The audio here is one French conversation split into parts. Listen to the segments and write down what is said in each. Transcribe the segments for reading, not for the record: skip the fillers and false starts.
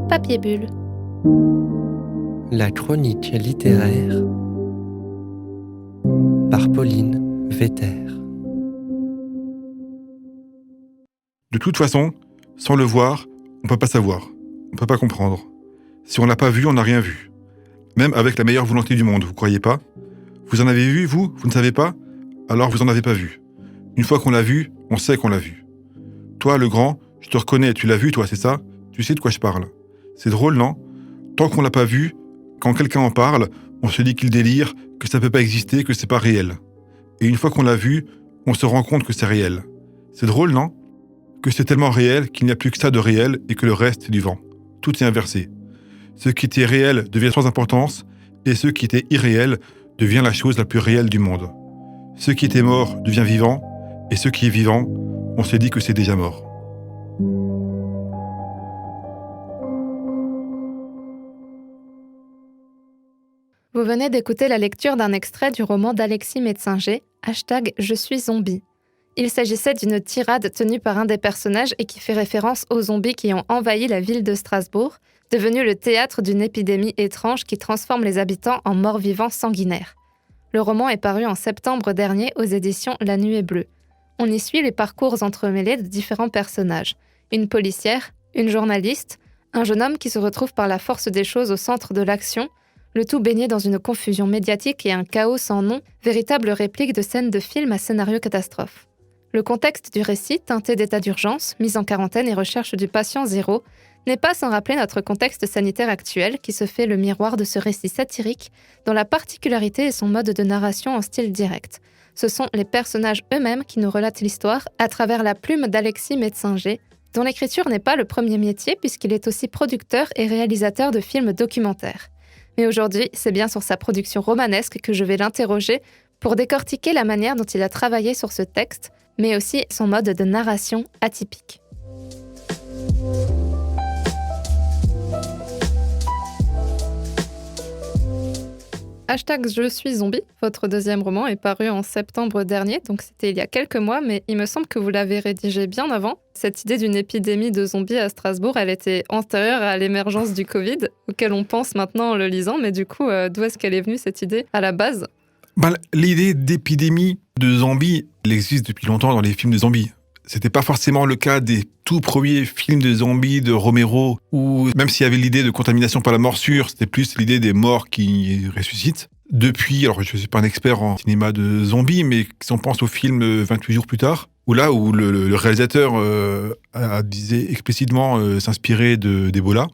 Papier Bulle. La chronique littéraire par Pauline Vetter. De toute façon, sans le voir, on ne peut pas savoir, on ne peut pas comprendre. Si on ne l'a pas vu, on n'a rien vu. Même avec la meilleure volonté du monde, vous croyez pas ? Vous en avez vu, vous ? Vous ne savez pas ? Alors vous en avez pas vu. Une fois qu'on l'a vu, on sait qu'on l'a vu. Toi, le grand, je te reconnais, tu l'as vu, toi, c'est ça ? Tu sais de quoi je parle. C'est drôle, non ? Tant qu'on l'a pas vu, quand quelqu'un en parle, on se dit qu'il délire, que ça peut pas exister, que c'est pas réel. Et une fois qu'on l'a vu, on se rend compte que c'est réel. C'est drôle, non ? Que c'est tellement réel qu'il n'y a plus que ça de réel et que le reste, c'est du vent. Tout est inversé. Ce qui était réel devient sans importance, et ce qui était irréel devient la chose la plus réelle du monde. Ce qui était mort devient vivant, et ce qui est vivant, on se dit que c'est déjà mort. Vous venez d'écouter la lecture d'un extrait du roman d'Alexis Metzinger, #Je suis zombie. Il s'agissait d'une tirade tenue par un des personnages et qui fait référence aux zombies qui ont envahi la ville de Strasbourg, devenue le théâtre d'une épidémie étrange qui transforme les habitants en morts-vivants sanguinaires. Le roman est paru en septembre dernier aux éditions La Nuée Bleue. On y suit les parcours entremêlés de différents personnages. Une policière, une journaliste, un jeune homme qui se retrouve par la force des choses au centre de l'action, le tout baigné dans une confusion médiatique et un chaos sans nom, véritable réplique de scènes de films à scénario catastrophe. Le contexte du récit, teinté d'état d'urgence, mise en quarantaine et recherche du patient zéro, n'est pas sans rappeler notre contexte sanitaire actuel qui se fait le miroir de ce récit satirique, dont la particularité est son mode de narration en style direct. Ce sont les personnages eux-mêmes qui nous relatent l'histoire à travers la plume d'Alexis Metzinger, dont l'écriture n'est pas le premier métier puisqu'il est aussi producteur et réalisateur de films documentaires. Mais aujourd'hui, c'est bien sur sa production romanesque que je vais l'interroger pour décortiquer la manière dont il a travaillé sur ce texte, mais aussi son mode de narration atypique. #Je suis zombie, votre deuxième roman, est paru en septembre dernier, donc c'était il y a quelques mois, mais il me semble que vous l'avez rédigé bien avant. Cette idée d'une épidémie de zombies à Strasbourg, elle était antérieure à l'émergence du Covid, auquel on pense maintenant en le lisant, mais du coup, d'où est-ce qu'elle est venue cette idée à la base ? L'idée d'épidémie de zombies, elle existe depuis longtemps dans les films de zombies. C'était pas forcément le cas des tout premiers films de zombies de Romero, où même s'il y avait l'idée de contamination par la morsure, c'était plus l'idée des morts qui ressuscitent. Depuis, alors je suis pas un expert en cinéma de zombies, mais si on pense au film 28 jours plus tard, où le réalisateur disait explicitement s'inspirer d'Ebola,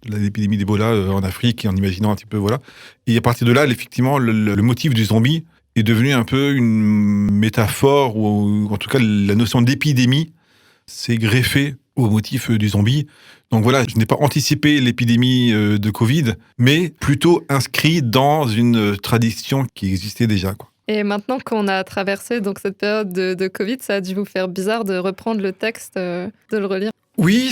de l'épidémie d'Ebola en Afrique, et en imaginant un petit peu, voilà. Et à partir de là, effectivement, le motif du zombie est devenu un peu une métaphore, ou en tout cas la notion d'épidémie s'est greffée au motif du zombie. Donc voilà, je n'ai pas anticipé l'épidémie de Covid, mais plutôt inscrit dans une tradition qui existait déjà, quoi. Et maintenant qu'on a traversé donc cette période de Covid, ça a dû vous faire bizarre de reprendre le texte, de le relire ? Oui,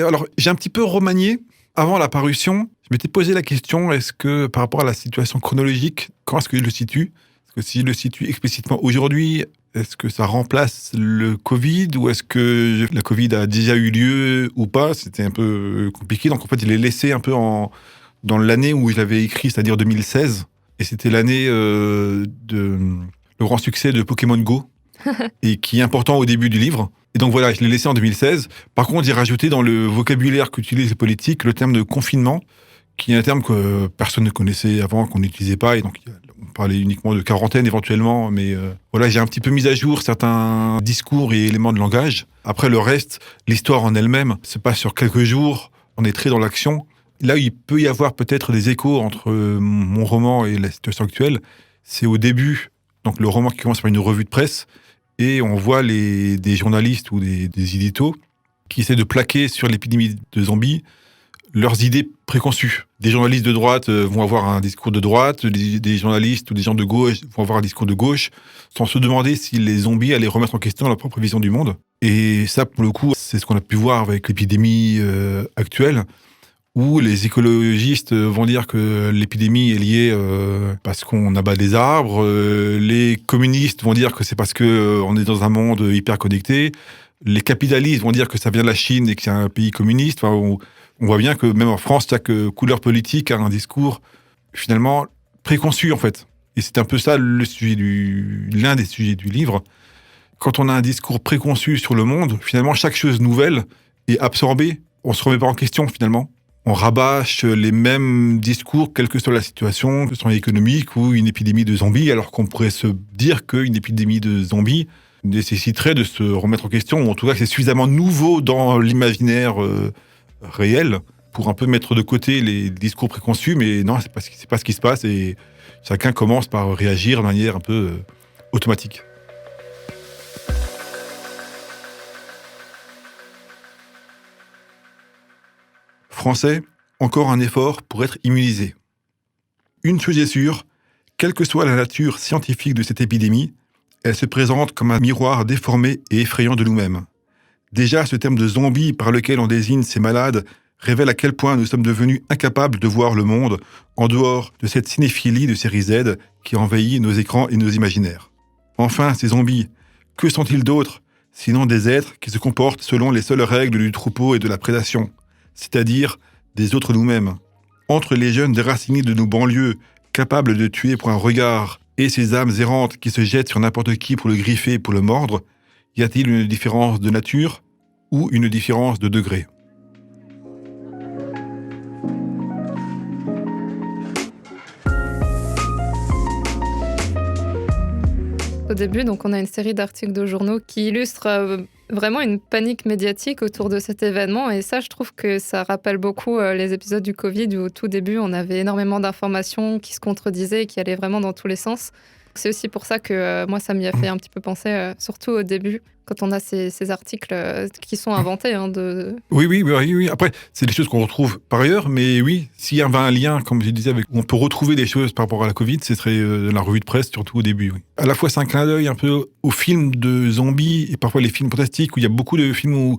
alors j'ai un petit peu remanié. Avant la parution, je m'étais posé la question, est-ce que par rapport à la situation chronologique, quand est-ce que je le situe ? Est-ce que si je le situe explicitement aujourd'hui, est-ce que ça remplace le Covid ou est-ce que la Covid a déjà eu lieu ou pas ? C'était un peu compliqué. Donc en fait, je l'ai laissé un peu dans l'année où je l'avais écrit, c'est-à-dire 2016. Et c'était l'année le grand succès de Pokémon Go, et qui est important au début du livre. Et donc voilà, je l'ai laissé en 2016. Par contre, j'ai rajouté dans le vocabulaire qu'utilisent les politiques le terme de confinement, qui est un terme que personne ne connaissait avant, qu'on n'utilisait pas. Et donc, on parlait uniquement de quarantaine éventuellement. Mais voilà, j'ai un petit peu mis à jour certains discours et éléments de langage. Après, le reste, l'histoire en elle-même se passe sur quelques jours. On est très dans l'action. Là où il peut y avoir peut-être des échos entre mon roman et la situation actuelle, c'est au début. Donc, le roman qui commence par une revue de presse. Et on voit des journalistes ou des éditos qui essaient de plaquer sur l'épidémie de zombies leurs idées préconçues. Des journalistes de droite vont avoir un discours de droite, des journalistes ou des gens de gauche vont avoir un discours de gauche, sans se demander si les zombies allaient remettre en question leur propre vision du monde. Et ça, pour le coup, c'est ce qu'on a pu voir avec l'épidémie actuelle, où les écologistes vont dire que l'épidémie est liée parce qu'on abat des arbres, les communistes vont dire que c'est parce qu'on est dans un monde hyper connecté, Les capitalistes vont dire que ça vient de la Chine et que c'est un pays communiste. Enfin, on voit bien que même en France, chaque couleur politique a un discours finalement préconçu en fait. Et c'est un peu ça l'un des sujets du livre. Quand on a un discours préconçu sur le monde, finalement chaque chose nouvelle est absorbée. On ne se remet pas en question finalement. On rabâche les mêmes discours, quelle que soit la situation, que ce soit économique ou une épidémie de zombies, alors qu'on pourrait se dire qu'une épidémie de zombies nécessiterait de se remettre en question, ou en tout cas que c'est suffisamment nouveau dans l'imaginaire réel pour un peu mettre de côté les discours préconçus, mais non, c'est pas ce qui se passe, et chacun commence par réagir de manière un peu automatique. Français, encore un effort pour être immunisé. Une chose est sûre, quelle que soit la nature scientifique de cette épidémie, elle se présente comme un miroir déformé et effrayant de nous-mêmes. Déjà, ce terme de zombie par lequel on désigne ces malades révèle à quel point nous sommes devenus incapables de voir le monde en dehors de cette cinéphilie de série Z qui envahit nos écrans et nos imaginaires. Enfin, ces zombies, que sont-ils d'autres, sinon des êtres qui se comportent selon les seules règles du troupeau et de la prédation, c'est-à-dire des autres nous-mêmes. Entre les jeunes déracinés de nos banlieues, capables de tuer pour un regard, et ces âmes errantes qui se jettent sur n'importe qui pour le griffer et pour le mordre, y a-t-il une différence de nature ou une différence de degré ? Au début, donc, on a une série d'articles de journaux qui illustrent vraiment une panique médiatique autour de cet événement. Et ça, je trouve que ça rappelle beaucoup les épisodes du Covid où au tout début, on avait énormément d'informations qui se contredisaient et qui allaient vraiment dans tous les sens. C'est aussi pour ça que moi, ça m'y a fait un petit peu penser, surtout au début, quand on a ces articles qui sont inventés. Oui. Après, c'est des choses qu'on retrouve par ailleurs, mais oui, s'il y avait un lien, comme je disais, où on peut retrouver des choses par rapport à la Covid, ce serait la revue de presse, surtout au début. Oui. À la fois, c'est un clin d'œil un peu aux films de zombies et parfois les films fantastiques, où il y a beaucoup de films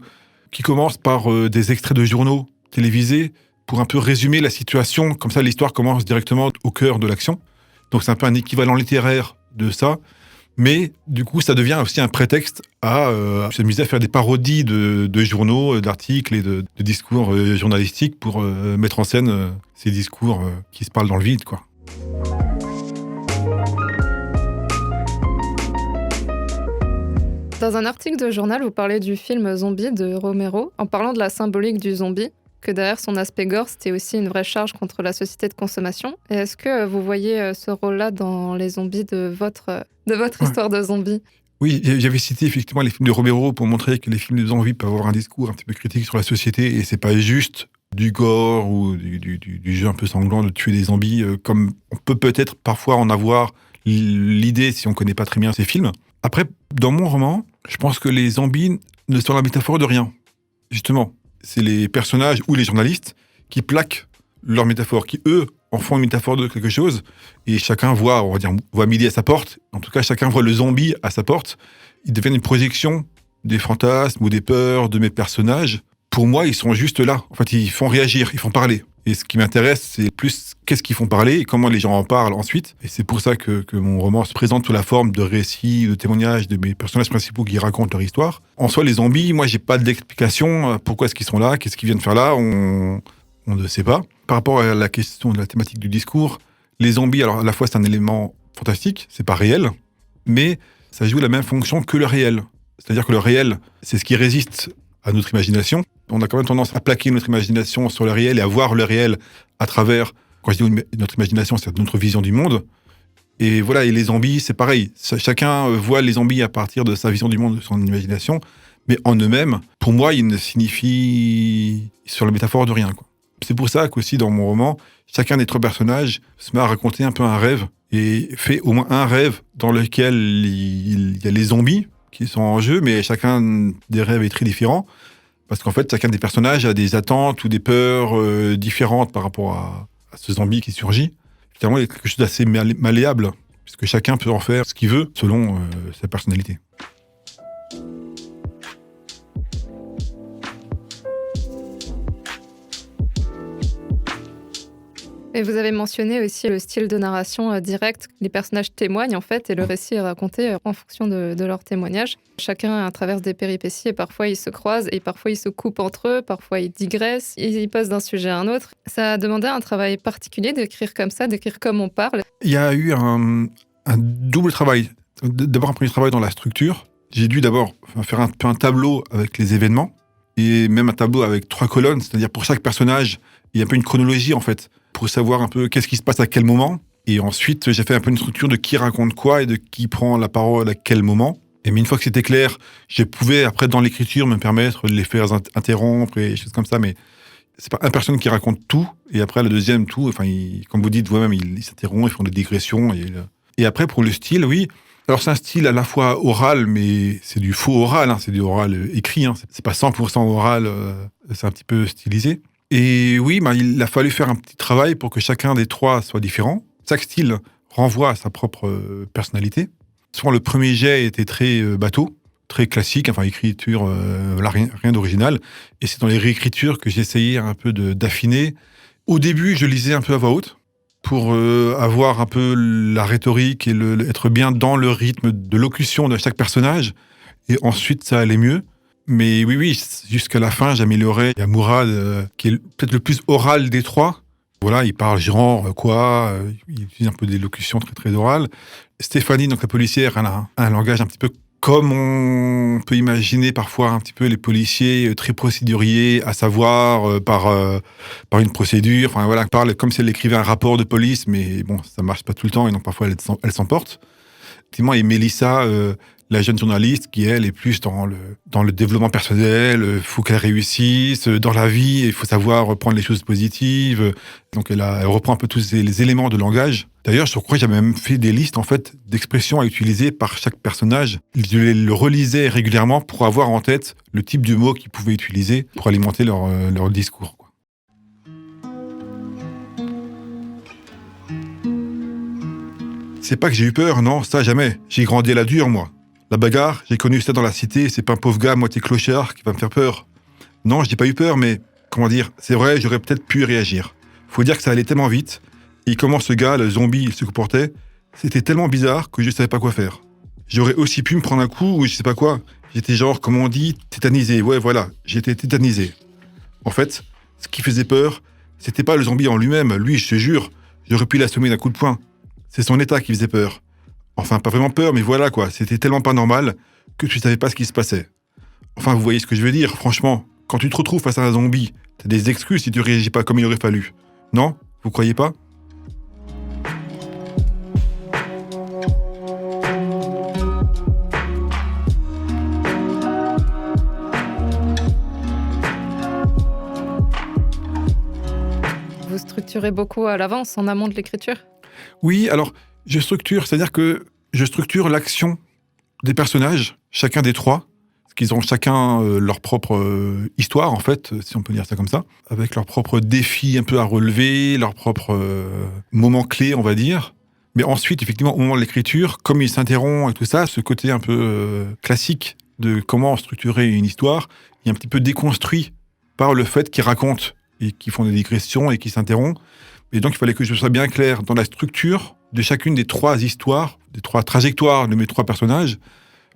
qui commencent par des extraits de journaux télévisés pour un peu résumer la situation. Comme ça, l'histoire commence directement au cœur de l'action. Donc c'est un peu un équivalent littéraire de ça, mais du coup ça devient aussi un prétexte à s'amuser à faire des parodies de journaux, d'articles et de discours journalistiques pour mettre en scène ces discours qui se parlent dans le vide, quoi. Dans un article de journal, vous parlez du film Zombie de Romero, en parlant de la symbolique du zombie, que derrière son aspect gore, c'était aussi une vraie charge contre la société de consommation. Et est-ce que vous voyez ce rôle-là dans les zombies de votre histoire de zombie ? Oui, j'avais cité effectivement les films de Romero pour montrer que les films de zombies peuvent avoir un discours un petit peu critique sur la société, et c'est pas juste du gore ou du jeu un peu sanglant de tuer des zombies, comme on peut peut-être parfois en avoir l'idée si on connaît pas très bien ces films. Après, dans mon roman, je pense que les zombies ne sont la métaphore de rien, justement. C'est les personnages ou les journalistes qui plaquent leur métaphore, qui, eux, en font une métaphore de quelque chose, et chacun voit midi à sa porte, en tout cas, chacun voit le zombie à sa porte. Ils deviennent une projection des fantasmes ou des peurs de mes personnages. Pour moi, ils sont juste là. En fait, ils font réagir, ils font parler. Et ce qui m'intéresse, c'est plus qu'est-ce qu'ils font parler et comment les gens en parlent ensuite. Et c'est pour ça que mon roman se présente sous la forme de récits, de témoignages de mes personnages principaux qui racontent leur histoire. En soi, les zombies, moi, j'ai pas d'explication. Pourquoi est-ce qu'ils sont là ? Qu'est-ce qu'ils viennent faire là ? On ne sait pas. Par rapport à la question de la thématique du discours, les zombies, alors à la fois, c'est un élément fantastique, c'est pas réel, mais ça joue la même fonction que le réel. C'est-à-dire que le réel, c'est ce qui résiste à notre imagination. On a quand même tendance à plaquer notre imagination sur le réel et à voir le réel à travers, quand je dis notre imagination, c'est notre vision du monde. Et voilà, et les zombies, c'est pareil. Chacun voit les zombies à partir de sa vision du monde, de son imagination, mais en eux-mêmes, pour moi, ils ne signifient sur la métaphore de rien, quoi. C'est pour ça qu'aussi dans mon roman, chacun des trois personnages se met à raconter un peu un rêve et fait au moins un rêve dans lequel il y a les zombies qui sont en jeu, mais chacun des rêves est très différent. Parce qu'en fait, chacun des personnages a des attentes ou des peurs différentes par rapport à ce zombie qui surgit. Finalement, il y a quelque chose d'assez malléable, puisque chacun peut en faire ce qu'il veut selon sa personnalité. Et vous avez mentionné aussi le style de narration direct. Les personnages témoignent en fait et le récit est raconté en fonction de leur témoignage. Chacun traverse des péripéties et parfois ils se croisent et parfois ils se coupent entre eux, parfois ils digressent, ils passent d'un sujet à un autre. Ça a demandé un travail particulier d'écrire comme ça, d'écrire comme on parle. Il y a eu un double travail. D'abord un premier travail dans la structure. J'ai dû d'abord faire un peu un tableau avec les événements et même un tableau avec 3 colonnes, c'est-à-dire pour chaque personnage, il y a un peu une chronologie en fait, pour savoir un peu qu'est-ce qui se passe à quel moment. Et ensuite, j'ai fait un peu une structure de qui raconte quoi et de qui prend la parole à quel moment. Et mais une fois que c'était clair, je pouvais après dans l'écriture me permettre de les faire interrompre et des choses comme ça, mais c'est pas une personne qui raconte tout et après le deuxième tout, enfin comme vous dites vous-même, ils s'interrompent, ils font des digressions et après pour le style, oui. Alors c'est un style à la fois oral, mais c'est du faux oral, hein, c'est du oral écrit, hein, c'est pas 100% oral, c'est un petit peu stylisé. Et oui, il a fallu faire un petit travail pour que chacun des 3 soit différent. Chaque style renvoie à sa propre personnalité. Souvent le premier jet était très bateau, très classique, enfin écriture, rien d'original. Et c'est dans les réécritures que j'ai essayé un peu d'affiner. Au début, je lisais un peu à voix haute, pour avoir un peu la rhétorique et être bien dans le rythme de locution de chaque personnage. Et ensuite, ça allait mieux. Mais oui, jusqu'à la fin, j'améliorais. Il y a Mourad, qui est peut-être le plus oral des 3. Voilà, il parle genre, il utilise un peu des locutions très, très orales. Stéphanie, donc la policière, elle a un langage un petit peu comme on peut imaginer parfois un petit peu les policiers très procéduriers, à savoir par une procédure. Enfin voilà, elle parle comme si elle écrivait un rapport de police, mais bon, ça marche pas tout le temps et donc parfois elle s'emporte. Effectivement, et Mélissa, la jeune journaliste, qui elle est plus dans le développement personnel, faut qu'elle réussisse dans la vie, il faut savoir prendre les choses positives. Donc elle reprend un peu tous les éléments de langage. D'ailleurs, je crois que j'avais même fait des listes en fait d'expressions à utiliser par chaque personnage. Je le relisais régulièrement pour avoir en tête le type de mots qu'ils pouvaient utiliser pour alimenter leur discours, quoi. C'est pas que j'ai eu peur, non, ça jamais. J'ai grandi à la dure, moi. La bagarre, j'ai connu ça dans la cité, c'est pas un pauvre gars moitié clochard qui va me faire peur. Non, je n'ai pas eu peur, mais, comment dire, c'est vrai, j'aurais peut-être pu réagir. Faut dire que ça allait tellement vite, et comment ce gars, le zombie, il se comportait, c'était tellement bizarre que je savais pas quoi faire. J'aurais aussi pu me prendre un coup, ou je sais pas quoi. J'étais genre, comme on dit, tétanisé. Ouais, voilà, j'étais tétanisé. En fait, ce qui faisait peur, c'était pas le zombie en lui-même. Lui, je te jure, j'aurais pu l'assommer d'un coup de poing. C'est son état qui faisait peur. Enfin, pas vraiment peur, mais voilà quoi. C'était tellement pas normal que tu savais pas ce qui se passait. Enfin, vous voyez ce que je veux dire. Franchement, quand tu te retrouves face à un zombie, t'as des excuses si tu réagis pas comme il aurait fallu. Non ? Vous croyez pas ? Vous structurez beaucoup à l'avance, en amont de l'écriture ? Oui, alors, c'est-à-dire que je structure l'action des personnages, chacun des 3, parce qu'ils ont chacun leur propre histoire, en fait, si on peut dire ça comme ça, avec leurs propres défis un peu à relever, leurs propres moments clés, on va dire. Mais ensuite, effectivement, au moment de l'écriture, comme ils s'interrompent et tout ça, ce côté un peu classique de comment structurer une histoire, il est un petit peu déconstruit par le fait qu'ils racontent et qu'ils font des digressions et qu'ils s'interrompent. Et donc, il fallait que je sois bien clair dans la structure de chacune des 3 histoires, des 3 trajectoires de mes 3 personnages,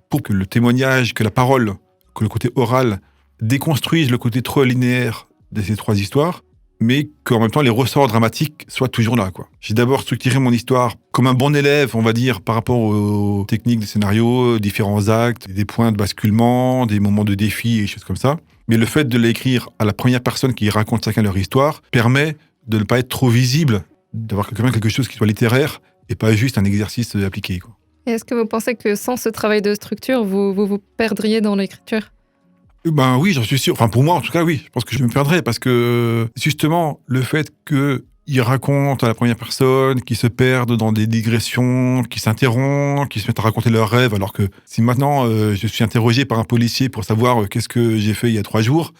pour que le témoignage, que la parole, que le côté oral déconstruise le côté trop linéaire de ces 3 histoires, mais qu'en même temps, les ressorts dramatiques soient toujours là, quoi. J'ai d'abord structuré mon histoire comme un bon élève, on va dire, par rapport aux techniques de scénario, différents actes, des points de basculement, des moments de défi et des choses comme ça. Mais le fait de l'écrire à la première personne qui raconte chacun leur histoire permet de ne pas être trop visible, d'avoir quand même quelque chose qui soit littéraire et pas juste un exercice appliqué, quoi. Et est-ce que vous pensez que sans ce travail de structure, vous perdriez dans l'écriture ? Ben oui, j'en suis sûr. Enfin, pour moi, en tout cas, oui. Je pense que je me perdrais parce que, justement, le fait qu'ils racontent à la première personne, qu'ils se perdent dans des digressions, qu'ils s'interrompent, qu'ils se mettent à raconter leurs rêves, alors que si maintenant je suis interrogé par un policier pour savoir qu'est-ce que j'ai fait il y a 3 jours,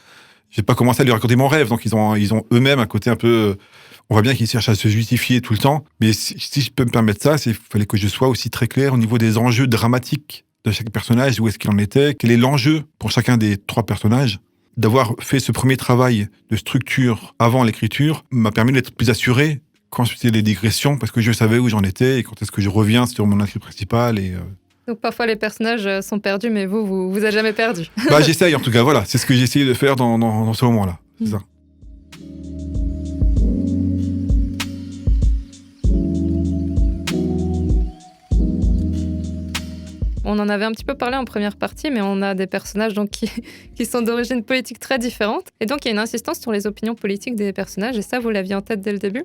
je vais pas commencer à lui raconter mon rêve. Donc, ils ont eux-mêmes un côté un peu... On voit bien qu'ils cherchent à se justifier tout le temps. Mais si je peux me permettre ça, il fallait que je sois aussi très clair au niveau des enjeux dramatiques de chaque personnage, où est-ce qu'il en était, quel est l'enjeu pour chacun des 3 personnages. D'avoir fait ce premier travail de structure avant l'écriture m'a permis d'être plus assuré quand je faisais des digressions, parce que je savais où j'en étais et quand est-ce que je reviens sur mon intrigue principale. Donc parfois les personnages sont perdus, mais vous êtes jamais perdu. J'essaye en tout cas, voilà. C'est ce que j'ai essayé de faire dans ce moment-là. C'est ça. On en avait un petit peu parlé en première partie, mais on a des personnages donc, qui sont d'origine politique très différente. Et donc, il y a une insistance sur les opinions politiques des personnages. Et ça, vous l'aviez en tête dès le début ?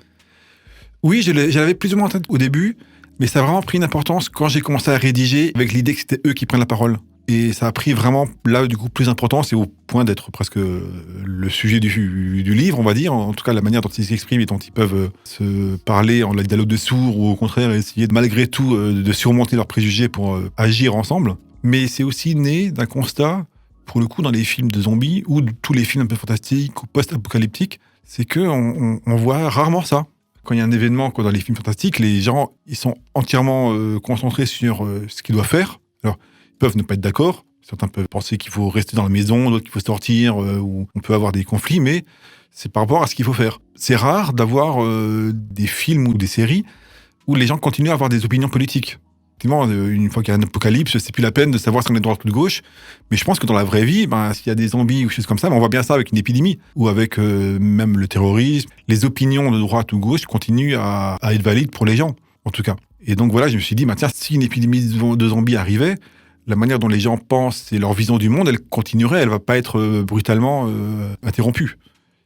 Oui, je l'avais plus ou moins en tête au début, mais ça a vraiment pris une importance quand j'ai commencé à rédiger avec l'idée que c'était eux qui prennent la parole. Et ça a pris vraiment, là, du coup, plus d'importance et au point d'être presque le sujet du livre, on va dire. En tout cas, la manière dont ils s'expriment et dont ils peuvent se parler en dialogue de sourds ou au contraire essayer, malgré tout, de surmonter leurs préjugés pour agir ensemble. Mais c'est aussi né d'un constat, pour le coup, dans les films de zombies ou tous les films un peu fantastiques ou post-apocalyptiques, c'est qu'on voit rarement ça. Quand il y a un événement dans les films fantastiques, les gens ils sont entièrement concentrés sur ce qu'ils doivent faire. Alors, ils peuvent ne pas être d'accord. Certains peuvent penser qu'il faut rester dans la maison, d'autres qu'il faut sortir, ou on peut avoir des conflits, mais c'est par rapport à ce qu'il faut faire. C'est rare d'avoir des films ou des séries où les gens continuent à avoir des opinions politiques. Effectivement, une fois qu'il y a un apocalypse, c'est plus la peine de savoir si on est de droite ou de gauche. Mais je pense que dans la vraie vie, s'il y a des zombies ou des choses comme ça, on voit bien ça avec une épidémie ou avec même le terrorisme. Les opinions de droite ou gauche continuent à être valides pour les gens, en tout cas. Et donc voilà, je me suis dit, tiens, si une épidémie de zombies arrivait, la manière dont les gens pensent et leur vision du monde, elle continuerait, elle va pas être brutalement interrompue.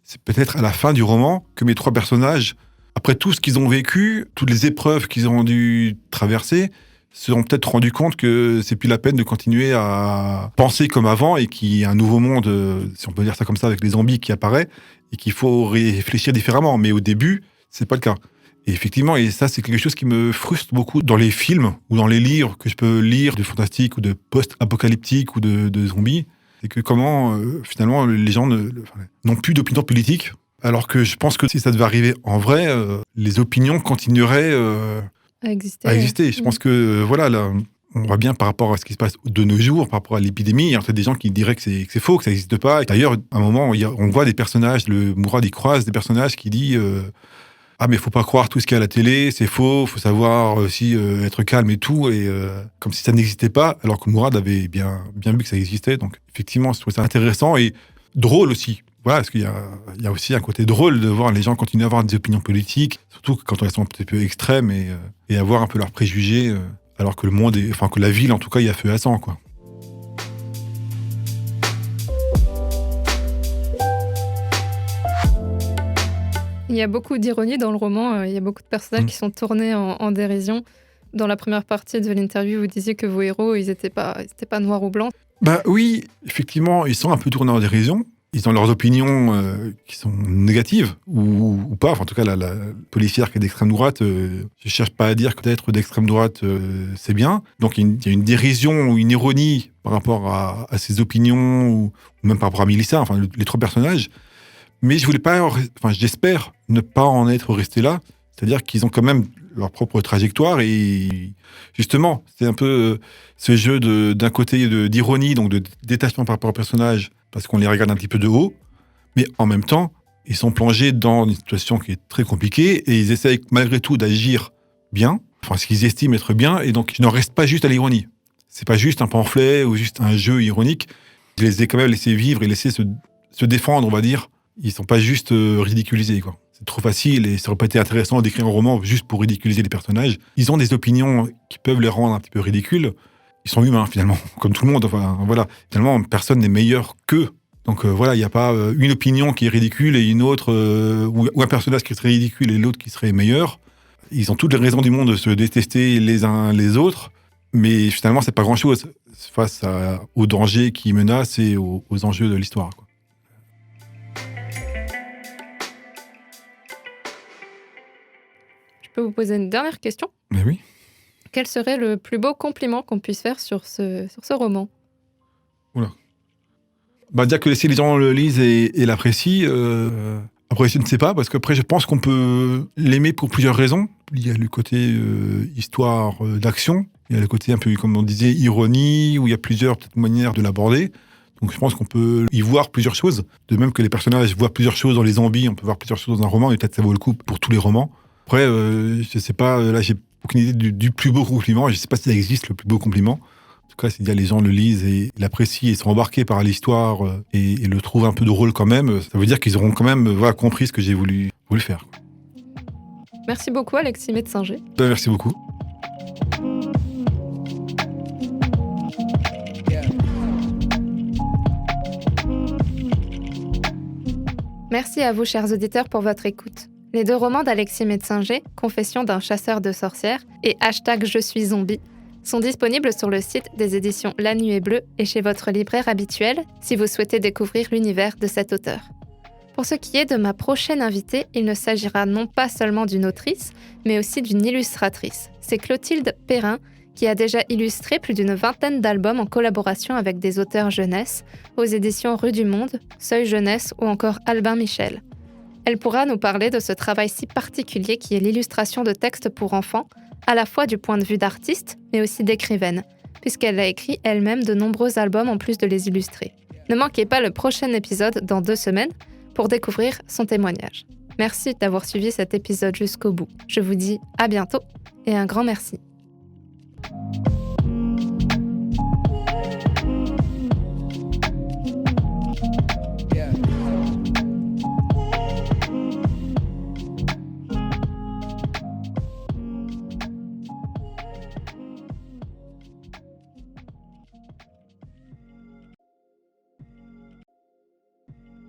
C'est peut-être à la fin du roman que mes trois personnages, après tout ce qu'ils ont vécu, toutes les épreuves qu'ils ont dû traverser, se sont peut-être rendus compte que c'est plus la peine de continuer à penser comme avant et qu'il y a un nouveau monde, si on peut dire ça comme ça, avec les zombies qui apparaît et qu'il faut réfléchir différemment. Mais au début, c'est pas le cas. Et effectivement, et ça, c'est quelque chose qui me frustre beaucoup dans les films ou dans les livres que je peux lire de fantastique ou de post-apocalyptique ou de zombies. C'est que comment, finalement, les gens n'ont plus d'opinion politique. Alors que je pense que si ça devait arriver en vrai, les opinions continueraient à exister. Je pense que, voilà, là, on voit bien par rapport à ce qui se passe de nos jours, par rapport à l'épidémie, il y a des gens qui diraient que c'est faux, que ça n'existe pas. D'ailleurs, à un moment, on voit des personnages, le Mourad, il croise des personnages qui disent mais faut pas croire tout ce qu'il y a à la télé, c'est faux, faut savoir aussi être calme et tout, et comme si ça n'existait pas, alors que Mourad avait bien vu que ça existait. Donc, effectivement, je trouve ça intéressant et drôle aussi. Voilà, parce qu'il y a aussi un côté drôle de voir les gens continuer à avoir des opinions politiques, surtout quand elles sont un petit peu extrêmes et avoir un peu leurs préjugés, alors que que la ville, en tout cas, il y a feu à sang, quoi. Il y a beaucoup d'ironie dans le roman, il y a beaucoup de personnages qui sont tournés en dérision. Dans la première partie de l'interview, vous disiez que vos héros, ils étaient pas noirs ou blancs. Oui, effectivement, ils sont un peu tournés en dérision. Ils ont leurs opinions qui sont négatives ou pas. Enfin, en tout cas, la policière qui est d'extrême droite, je cherche pas à dire que d'être d'extrême droite, c'est bien. Donc, il y a une dérision ou une ironie par rapport à ses opinions ou même par rapport à Mélissa, enfin, les trois personnages. Mais j'espère ne pas en être resté là. C'est-à-dire qu'ils ont quand même leur propre trajectoire et justement, c'est un peu ce jeu d'un côté d'ironie, donc de détachement par rapport aux personnages, parce qu'on les regarde un petit peu de haut, mais en même temps, ils sont plongés dans une situation qui est très compliquée et ils essayent malgré tout d'agir bien, enfin ce qu'ils estiment être bien, et donc ils n'en restent pas juste à l'ironie. C'est pas juste un pamphlet ou juste un jeu ironique. Ils les ai quand même laissés vivre et laissés se défendre, on va dire. Ils sont pas juste ridiculisés, quoi. C'est trop facile et ça aurait pas été intéressant d'écrire un roman juste pour ridiculiser les personnages. Ils ont des opinions qui peuvent les rendre un petit peu ridicules. Ils sont humains, finalement, comme tout le monde. Enfin, voilà. Finalement, personne n'est meilleur qu'eux. Donc voilà, il n'y a pas une opinion qui est ridicule et une autre, ou un personnage qui serait ridicule et l'autre qui serait meilleur. Ils ont toutes les raisons du monde de se détester les uns les autres, mais finalement, c'est pas grand-chose face aux dangers qui menacent et aux enjeux de l'histoire, quoi. Je peux vous poser une dernière question ? Mais oui. Quel serait le plus beau compliment qu'on puisse faire sur ce roman ? Oula. Dire que si les gens le lisent et l'apprécient, après je ne sais pas, parce qu'après je pense qu'on peut l'aimer pour plusieurs raisons. Il y a le côté histoire d'action, il y a le côté un peu, comme on disait, ironie, où il y a plusieurs manières de l'aborder. Donc je pense qu'on peut y voir plusieurs choses. De même que les personnages voient plusieurs choses dans les zombies, on peut voir plusieurs choses dans un roman, et peut-être ça vaut le coup pour tous les romans. Après, je sais pas, là, j'ai aucune idée du plus beau compliment. Je sais pas s'il existe le plus beau compliment. En tout cas, si les gens le lisent et l'apprécient et sont embarqués par l'histoire et le trouvent un peu drôle quand même, ça veut dire qu'ils auront quand même compris ce que j'ai voulu faire. Merci beaucoup, Alexis Metzinger. Merci beaucoup. Merci à vous, chers auditeurs, pour votre écoute. Les 2 romans d'Alexis Metzinger, Confession d'un chasseur de sorcières et #Je suis zombie, sont disponibles sur le site des éditions La Nuit est bleue et chez votre libraire habituel si vous souhaitez découvrir l'univers de cet auteur. Pour ce qui est de ma prochaine invitée, il ne s'agira non pas seulement d'une autrice, mais aussi d'une illustratrice. C'est Clotilde Perrin, qui a déjà illustré plus d'une 20aine d'albums en collaboration avec des auteurs jeunesse, aux éditions Rue du Monde, Seuil Jeunesse ou encore Albin Michel. Elle pourra nous parler de ce travail si particulier qui est l'illustration de textes pour enfants, à la fois du point de vue d'artiste, mais aussi d'écrivaine, puisqu'elle a écrit elle-même de nombreux albums en plus de les illustrer. Ne manquez pas le prochain épisode dans 2 semaines pour découvrir son témoignage. Merci d'avoir suivi cet épisode jusqu'au bout. Je vous dis à bientôt et un grand merci.